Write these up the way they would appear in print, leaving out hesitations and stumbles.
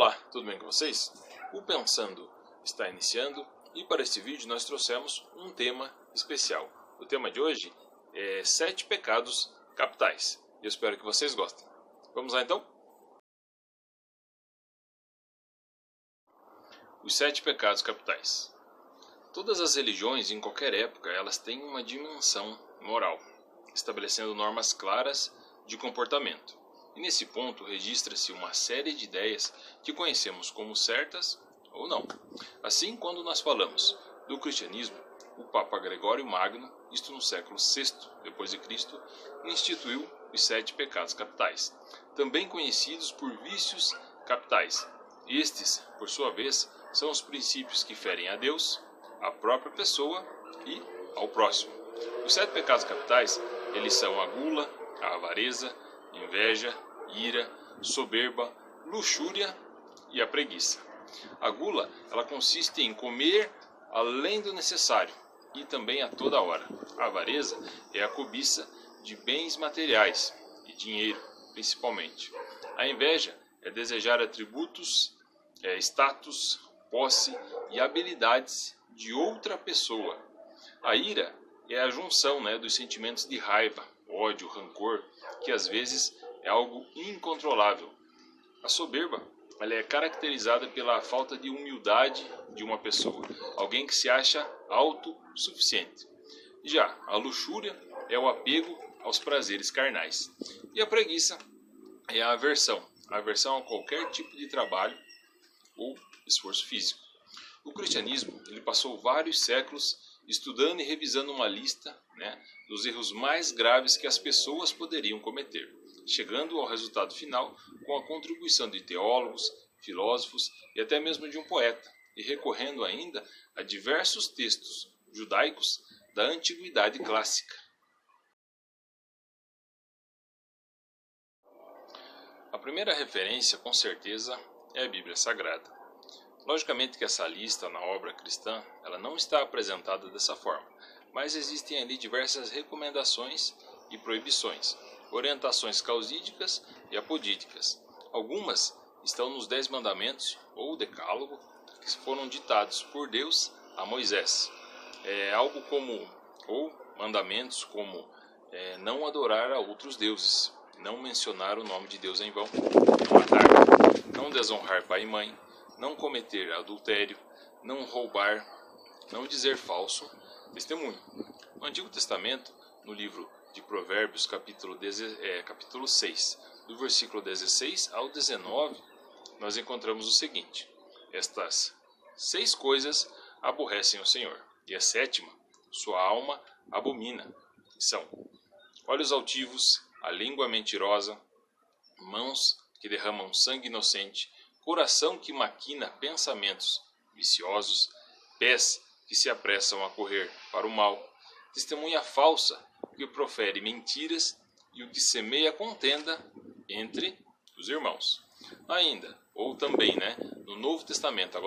Olá, tudo bem com vocês? O Pensando está iniciando e para este vídeo nós trouxemos um tema especial. O tema de hoje é 7 pecados capitais. Eu espero que vocês gostem. Vamos lá então? Os 7 pecados capitais. Todas as religiões, em qualquer época, elas têm uma dimensão moral, estabelecendo normas claras de comportamento. E nesse ponto registra-se uma série de ideias que conhecemos como certas ou não. Assim, quando nós falamos do cristianismo, o Papa Gregório Magno, isto no século VI d.C., instituiu os 7 pecados capitais, também conhecidos por vícios capitais. Estes, por sua vez, são os princípios que ferem a Deus, à própria pessoa e ao próximo. Os 7 pecados capitais, eles são a gula, a avareza, inveja, ira, soberba, luxúria e a preguiça. A gula, ela consiste em comer além do necessário e também a toda hora. A avareza é a cobiça de bens materiais e dinheiro, principalmente. A inveja é desejar atributos, status, posse e habilidades de outra pessoa. A ira é a junção dos sentimentos de raiva, ódio, rancor, que às vezes é algo incontrolável. A soberba, ela é caracterizada pela falta de humildade de uma pessoa, alguém que se acha autossuficiente. Já a luxúria é o apego aos prazeres carnais. E a preguiça é a aversão a qualquer tipo de trabalho ou esforço físico. O cristianismo, ele passou vários séculos estudando e revisando uma lista dos erros mais graves que as pessoas poderiam cometer, chegando ao resultado final com a contribuição de teólogos, filósofos e até mesmo de um poeta, e recorrendo ainda a diversos textos judaicos da Antiguidade Clássica. A primeira referência, com certeza, é a Bíblia Sagrada. Logicamente que essa lista na obra cristã, ela não está apresentada dessa forma, mas existem ali diversas recomendações e proibições, orientações causídicas e apodíticas. Algumas estão nos 10 mandamentos ou decálogo que foram ditados por Deus a Moisés. Algo como, ou mandamentos como não adorar a outros deuses, não mencionar o nome de Deus em vão, não matar, não desonrar pai e mãe, não cometer adultério, não roubar, não dizer falso testemunho. No Antigo Testamento, no livro de Provérbios, capítulo 6, do versículo 16 ao 19, nós encontramos o seguinte: estas 6 coisas aborrecem o Senhor, e a 7ª, sua alma abomina. São olhos altivos, a língua mentirosa, mãos que derramam sangue inocente, coração que maquina pensamentos viciosos, pés que se apressam a correr para o mal, testemunha falsa que profere mentiras e o que semeia contenda entre os irmãos. Ainda, ou também, no Novo Testamento,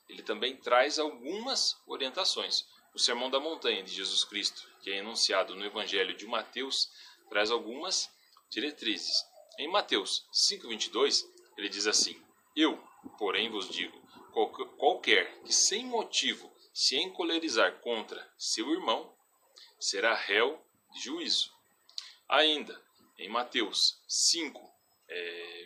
ele também traz algumas orientações. O Sermão da Montanha de Jesus Cristo, que é enunciado no Evangelho de Mateus, traz algumas diretrizes. Em Mateus 5:22, ele diz assim: eu, porém, vos digo, qualquer que sem motivo se encolerizar contra seu irmão, será réu de juízo. Ainda, em Mateus 5,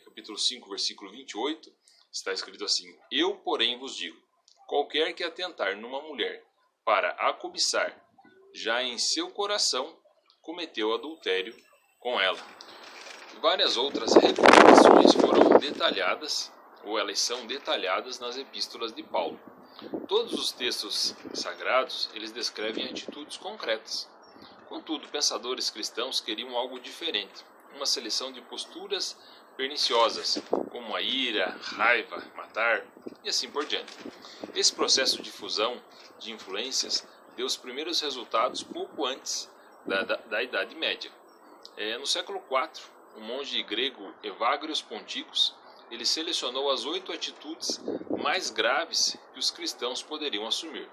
capítulo 5, versículo 28, está escrito assim: eu, porém, vos digo, qualquer que atentar numa mulher para a cobiçar, já em seu coração cometeu adultério com ela. Várias outras recomendações foram detalhadas, ou elas são detalhadas nas epístolas de Paulo. Todos os textos sagrados, eles descrevem atitudes concretas. Contudo, pensadores cristãos queriam algo diferente, uma seleção de posturas perniciosas, como a ira, raiva, matar e assim por diante. Esse processo de fusão de influências deu os primeiros resultados pouco antes da Idade Média. No século IV, o monge grego Evagrios Ponticus, ele selecionou as 8 atitudes mais graves que os cristãos poderiam assumir.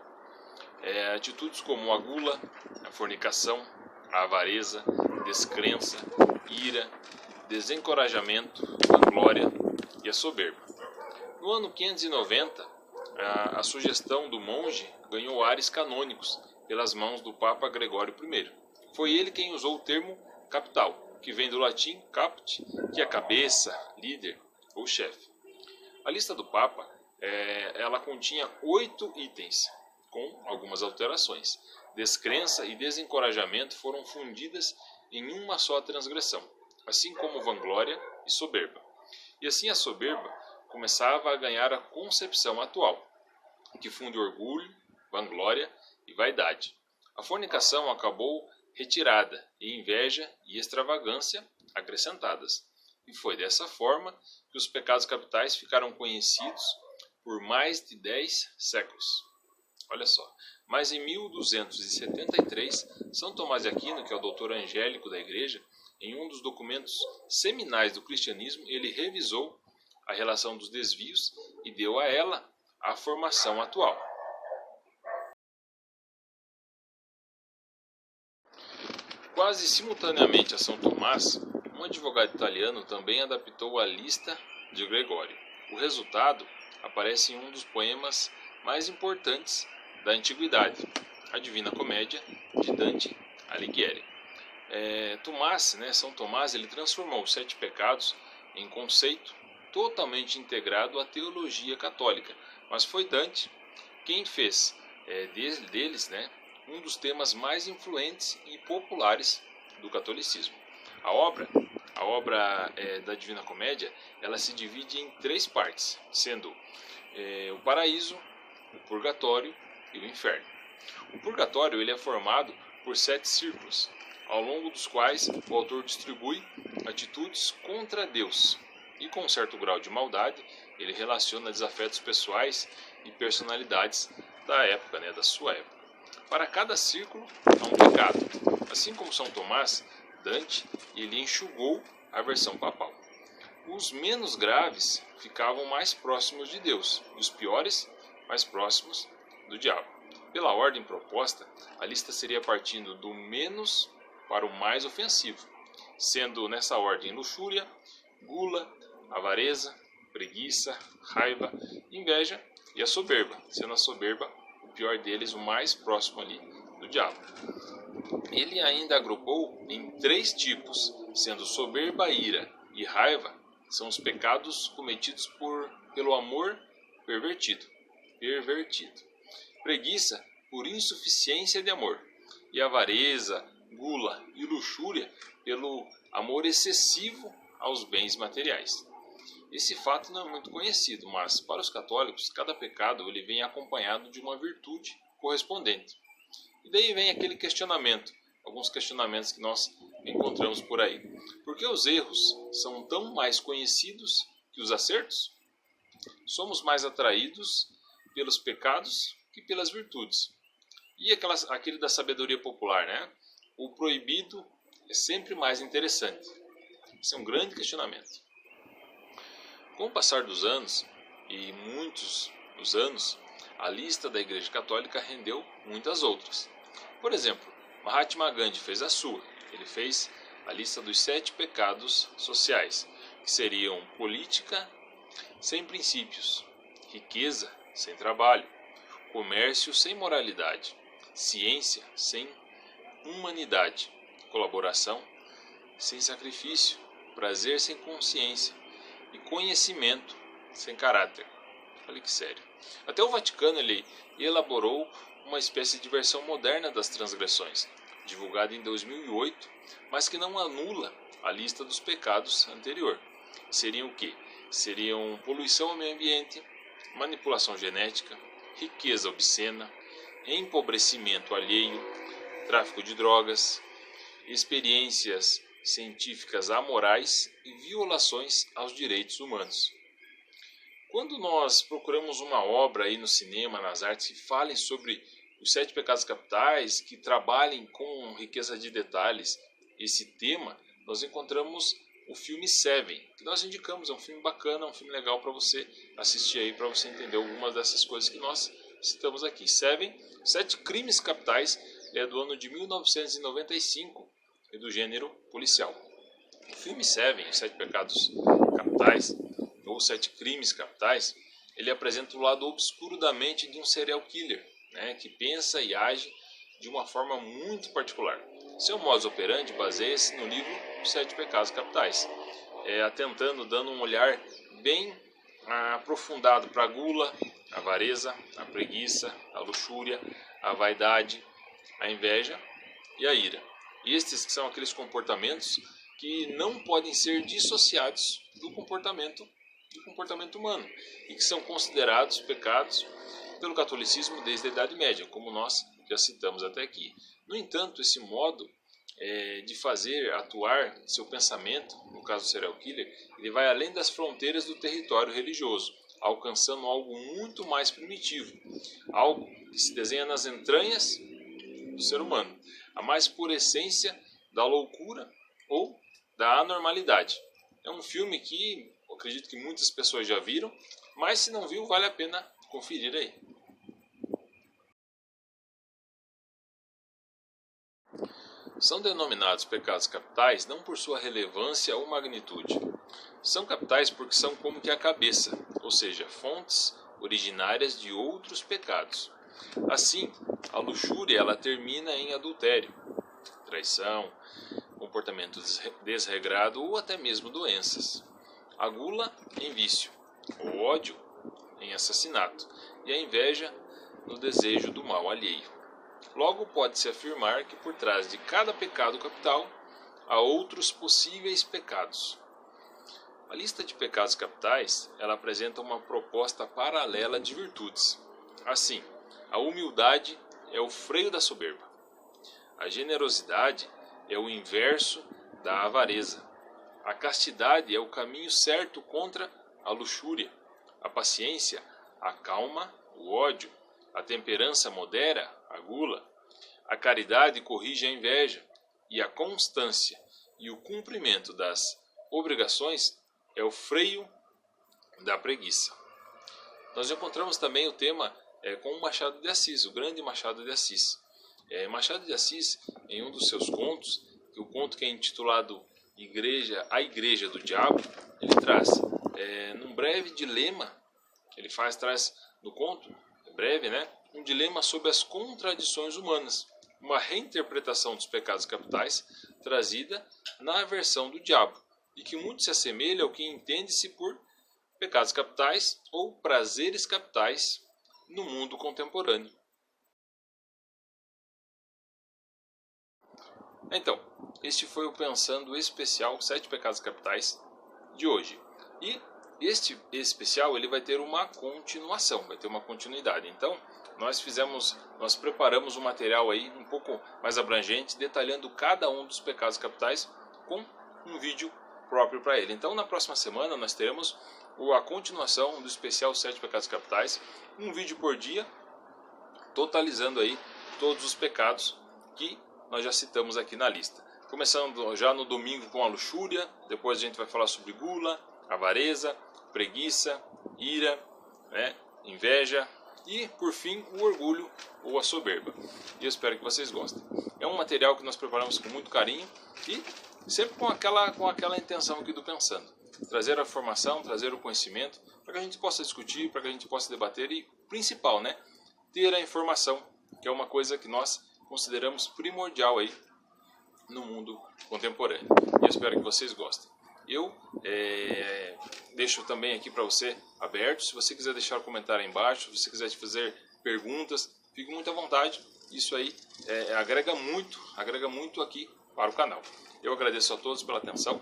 Atitudes como a gula, a fornicação, a avareza, descrença, ira, desencorajamento, vanglória e a soberba. No ano 590, a sugestão do monge ganhou ares canônicos pelas mãos do Papa Gregório I. Foi ele quem usou o termo capital, que vem do latim caput, que é cabeça, líder ou chefe. A lista do Papa ela continha 8 itens, com algumas alterações. Descrença e desencorajamento foram fundidas em uma só transgressão, assim como vanglória e soberba. E assim a soberba começava a ganhar a concepção atual, que funde orgulho, vanglória e vaidade. A fornicação acabou retirada e inveja e extravagância acrescentadas. E foi dessa forma que os pecados capitais ficaram conhecidos por mais de 10 séculos. Olha só, mas em 1273, São Tomás de Aquino, que é o doutor angélico da Igreja, em um dos documentos seminais do cristianismo, ele revisou a relação dos desvios e deu a ela a formação atual. Quase simultaneamente a São Tomás, um advogado italiano também adaptou a lista de Gregório. O resultado aparece em um dos poemas mais importantes da antiguidade, a Divina Comédia de Dante Alighieri. São Tomás, ele transformou os 7 pecados em conceito totalmente integrado à teologia católica, mas foi Dante quem fez deles um dos temas mais influentes e populares do catolicismo. A obra da Divina Comédia, ela se divide em 3 partes, sendo o paraíso, o purgatório e o inferno. O purgatório ele é formado por 7 círculos, ao longo dos quais o autor distribui atitudes contra Deus e, com um certo grau de maldade, ele relaciona desafetos pessoais e personalidades da época, da sua época. Para cada círculo há um pecado. Assim como São Tomás, Dante ele enxugou a versão papal. Os menos graves ficavam mais próximos de Deus, e os piores mais próximos do diabo. Pela ordem proposta, a lista seria partindo do menos para o mais ofensivo, sendo nessa ordem luxúria, gula, avareza, preguiça, raiva, inveja e a soberba, sendo a soberba o pior deles, o mais próximo ali do diabo. Ele ainda agrupou em 3 tipos, sendo soberba, ira e raiva são os pecados cometidos pelo amor pervertido. Preguiça por insuficiência de amor, e avareza, gula e luxúria pelo amor excessivo aos bens materiais. Esse fato não é muito conhecido, mas para os católicos, cada pecado ele vem acompanhado de uma virtude correspondente. E daí vem aquele questionamento, alguns questionamentos que nós encontramos por aí. Por que os erros são tão mais conhecidos que os acertos? Somos mais atraídos pelos pecados que pelas virtudes. E aquele da sabedoria popular, O proibido é sempre mais interessante. Esse é um grande questionamento. Com o passar dos anos, e muitos dos anos, a lista da Igreja Católica rendeu muitas outras. Por exemplo, Mahatma Gandhi fez a sua. Ele fez a lista dos 7 pecados sociais, que seriam política sem princípios, riqueza sem trabalho, comércio sem moralidade, ciência sem humanidade, colaboração sem sacrifício, prazer sem consciência e conhecimento sem caráter. Olha que sério. Até o Vaticano ele elaborou uma espécie de versão moderna das transgressões, divulgada em 2008, mas que não anula a lista dos pecados anterior. Seriam o quê? Seriam poluição ao meio ambiente, manipulação genética, riqueza obscena, empobrecimento alheio, tráfico de drogas, experiências científicas amorais e violações aos direitos humanos. Quando nós procuramos uma obra aí no cinema, nas artes, que falem sobre os 7 pecados capitais, que trabalhem com riqueza de detalhes esse tema, nós encontramos o filme Seven, que nós indicamos, é um filme bacana, um filme legal para você assistir aí, para você entender algumas dessas coisas que nós citamos aqui. Seven, 7 crimes capitais, é do ano de 1995 e do gênero policial. O filme Seven, os 7 pecados capitais, ou 7 crimes capitais, ele apresenta o lado obscuro da mente de um serial killer, né, que pensa e age de uma forma muito particular. Seu modus operandi baseia-se no livro Os Sete Pecados Capitais, dando um olhar bem aprofundado para a gula, a avareza, a preguiça, a luxúria, a vaidade, a inveja e a ira. E estes são aqueles comportamentos que não podem ser dissociados do comportamento humano e que são considerados pecados pelo catolicismo desde a Idade Média, como nós já citamos até aqui. No entanto, esse modo de fazer atuar seu pensamento, no caso do serial killer, ele vai além das fronteiras do território religioso, alcançando algo muito mais primitivo, algo que se desenha nas entranhas do ser humano, a mais pura essência da loucura ou da anormalidade. É um filme que eu acredito que muitas pessoas já viram, mas se não viu, vale a pena conferir aí. São denominados pecados capitais não por sua relevância ou magnitude. São capitais porque são como que a cabeça, ou seja, fontes originárias de outros pecados. Assim, a luxúria ela termina em adultério, traição, comportamento desregrado ou até mesmo doenças. A gula em vício, o ódio em assassinato e a inveja no desejo do mal alheio. Logo, pode-se afirmar que por trás de cada pecado capital há outros possíveis pecados. A lista de pecados capitais ela apresenta uma proposta paralela de virtudes. Assim, a humildade é o freio da soberba. A generosidade é o inverso da avareza. A castidade é o caminho certo contra a luxúria. A paciência acalma o ódio. A temperança modera a gula. A caridade corrige a inveja. E a constância e o cumprimento das obrigações é o freio da preguiça. Nós encontramos também o tema com o Machado de Assis, o grande Machado de Assis. Machado de Assis, em um dos seus contos, o conto que é intitulado A Igreja do Diabo, ele traz num breve dilema, ele traz no conto, breve, né, um dilema sobre as contradições humanas, uma reinterpretação dos pecados capitais trazida na versão do diabo, e que muito se assemelha ao que entende-se por pecados capitais ou prazeres capitais no mundo contemporâneo. Então, este foi o Pensando Especial 7 Pecados Capitais de hoje. E este especial ele vai ter uma continuação, vai ter uma continuidade. Então, nós preparamos um material aí um pouco mais abrangente, detalhando cada um dos pecados capitais com um vídeo próprio para ele. Então, na próxima semana nós teremos a continuação do especial 7 Pecados Capitais, um vídeo por dia, totalizando aí todos os pecados que nós já citamos aqui na lista. Começando já no domingo com a luxúria, depois a gente vai falar sobre gula, avareza, preguiça, ira, inveja e, por fim, o orgulho ou a soberba. E eu espero que vocês gostem. É um material que nós preparamos com muito carinho e sempre com aquela intenção aqui do Pensando. Trazer a formação, trazer o conhecimento, para que a gente possa discutir, para que a gente possa debater e, principal, ter a informação, que é uma coisa que nós consideramos primordial aí no mundo contemporâneo. E eu espero que vocês gostem. Eu deixo também aqui para você aberto. Se você quiser deixar um comentário aí embaixo, se você quiser te fazer perguntas, fique muito à vontade. Isso aí agrega muito aqui para o canal. Eu agradeço a todos pela atenção.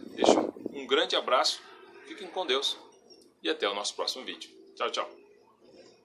Deixo um grande abraço. Fiquem com Deus e até o nosso próximo vídeo. Tchau, tchau.